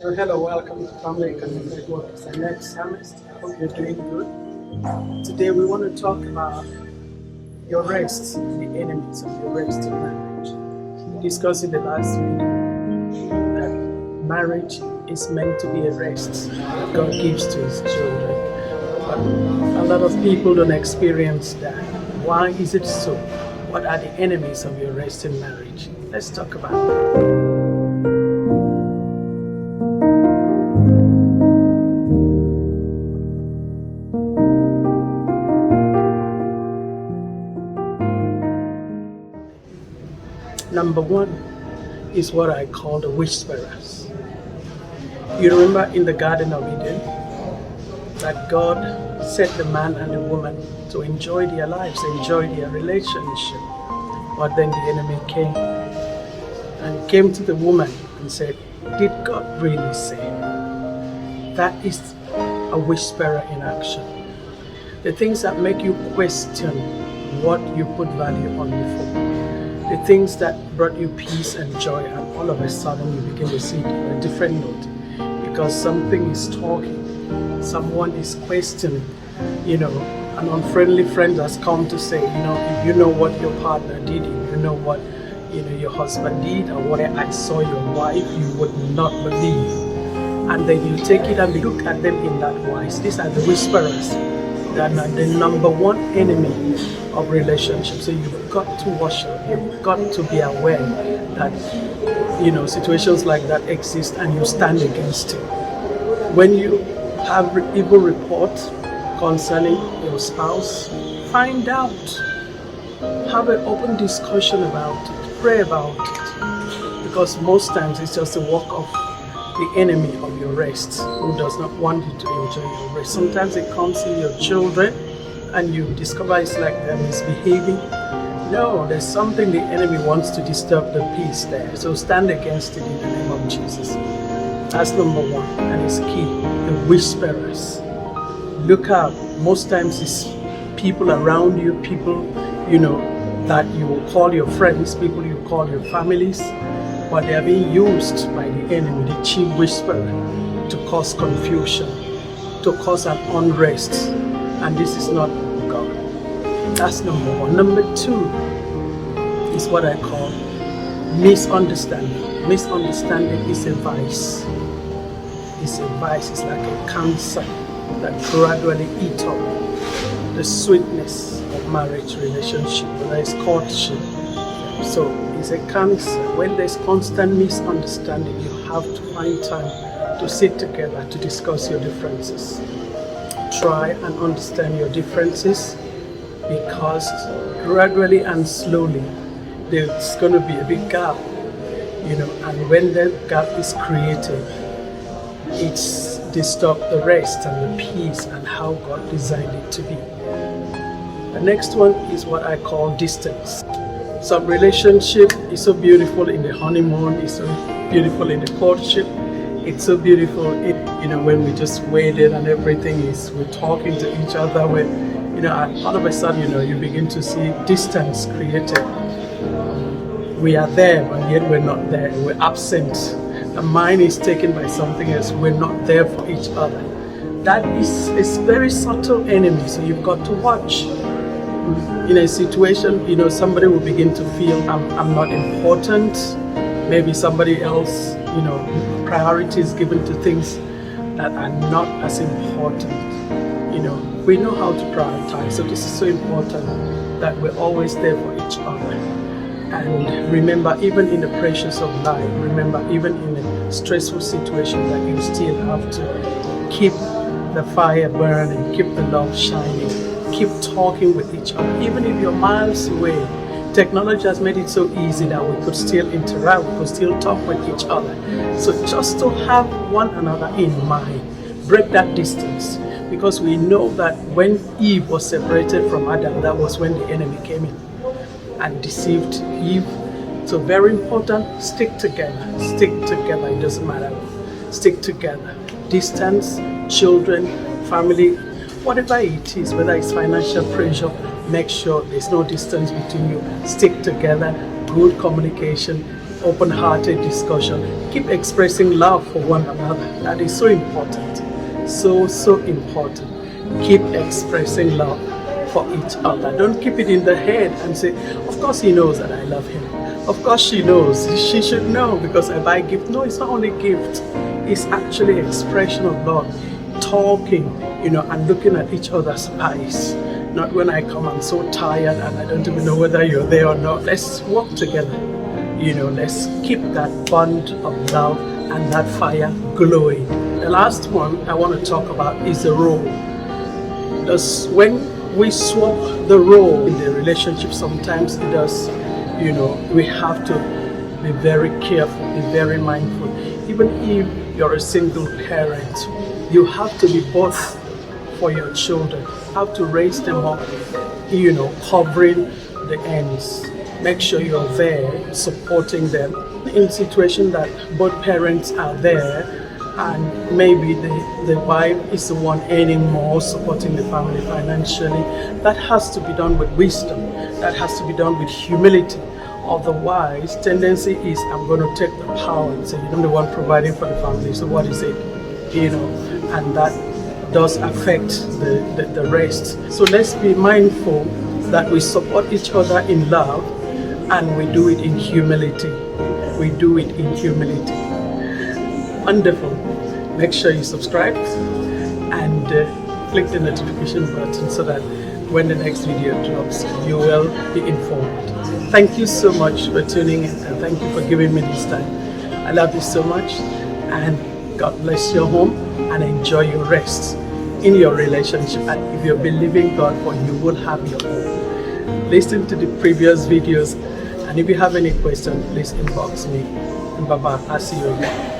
Hello, welcome to Family Economic Network. It's the next semester. I hope you're doing good. Today we want to talk about your rest, the enemies of your rest in marriage. We discussed in the last video that marriage is meant to be a rest that God gives to His children. But a lot of people don't experience that. Why is it so? What are the enemies of your rest in marriage? Let's talk about it. Number one is what I call the whisperers. You remember in the Garden of Eden that God set the man and the woman to enjoy their lives, enjoy their relationship. But then the enemy came to the woman and said, "Did God really say?" That is a whisperer in action. The things that make you question what you put value on before. The things that brought you peace and joy, and all of a sudden you begin to see a different note because something is talking, someone is questioning. An unfriendly friend has come to say, if you know what your partner did, if you know what your husband did, or what I saw your wife, you would not believe. And then you take it and look at them in that wise. These are the whisperers. They are the number one enemy of relationships. So you've got to watch out. You've got to be aware that situations like that exist, and you stand against it. When you have evil report concerning your spouse, find out. Have an open discussion about it. Pray about it. Because most times it's just a work of the enemy of your rest, who does not want you to enjoy your rest. Sometimes it comes in your children and you discover it's like they're misbehaving. No, there's something the enemy wants to disturb the peace there. So stand against it in the name of Jesus. That's number one, and it's key. The whisperers. Look out. Most times it's people around you, people, that you will call your friends, people you call your families, but they are being used by the enemy, the chief whisperer, to cause confusion, to cause an unrest. And this is not God. That's number one. Number two is what I call misunderstanding. Misunderstanding is a vice. It's a vice. It's like a cancer that gradually eats up the sweetness of marriage relationship, whether it's courtship. So it's a cancer. When there's constant misunderstanding, you have to find time to sit together to discuss your differences. Try and understand your differences, because gradually and slowly there's going to be a big gap, and when that gap is created, it's disturbed the rest and the peace and how God designed it to be. The next one is what I call distance. Some relationship is so beautiful in the honeymoon, it's so beautiful in the courtship, it's so beautiful when we just waited and everything is, we're talking to each other, and all of a sudden, you begin to see distance created. We are there, but yet we're not there. We're absent. The mind is taken by something else. We're not there for each other. That is a very subtle enemy, so you've got to watch. In a situation, somebody will begin to feel I'm not important. Maybe somebody else, priorities given to things that are not as important. We know how to prioritize. So this is so important that we're always there for each other. And remember, even in the pressures of life, remember, even in a stressful situation, that you still have to keep the fire burning, keep the love shining, keep talking with each other. Even if you're miles away, technology has made it so easy that we could still interact, we could still talk with each other. So just to have one another in mind, break that distance. Because we know that when Eve was separated from Adam, that was when the enemy came in and deceived Eve. So very important, stick together. Stick together, it doesn't matter. Stick together. Distance, children, family, whatever it is, whether it's financial pressure, make sure there's no distance between you. Stick together, good communication, open-hearted discussion. Keep expressing love for one another. That is so important. So important. Keep expressing love for each other. Don't keep it in the head and say, of course he knows that I love him. Of course she knows. She should know because I buy gift. No, it's not only gift. It's actually expression of love. Talking, and looking at each other's eyes. Not when I come, I'm so tired and I don't even know whether you're there or not. Let's work together. Let's keep that bond of love and that fire glowing. The last one I want to talk about is the role. When we swap the role in the relationship, sometimes it does, we have to be very careful, be very mindful. Even if you're a single parent, you have to be both for your children. You have to raise them up, covering the ends. Make sure you're there supporting them in situation that both parents are there and maybe the wife is the one earning more, supporting the family financially. That has to be done with wisdom. That has to be done with humility. Otherwise, tendency is I'm going to take the power and say, I'm the one providing for the family, so what is it? And that does affect the rest. So let's be mindful that we support each other in love and we do it in humility. We do it in humility. Wonderful. Make sure you subscribe and click the notification button so that when the next video drops, you will be informed. Thank you so much for tuning in and thank you for giving me this time. I love you so much and God bless your home and enjoy your rest in your relationship. And if you're believing God for, you will have your own. Listen to the previous videos and if you have any questions, please inbox me. And bye-bye. I'll see you again.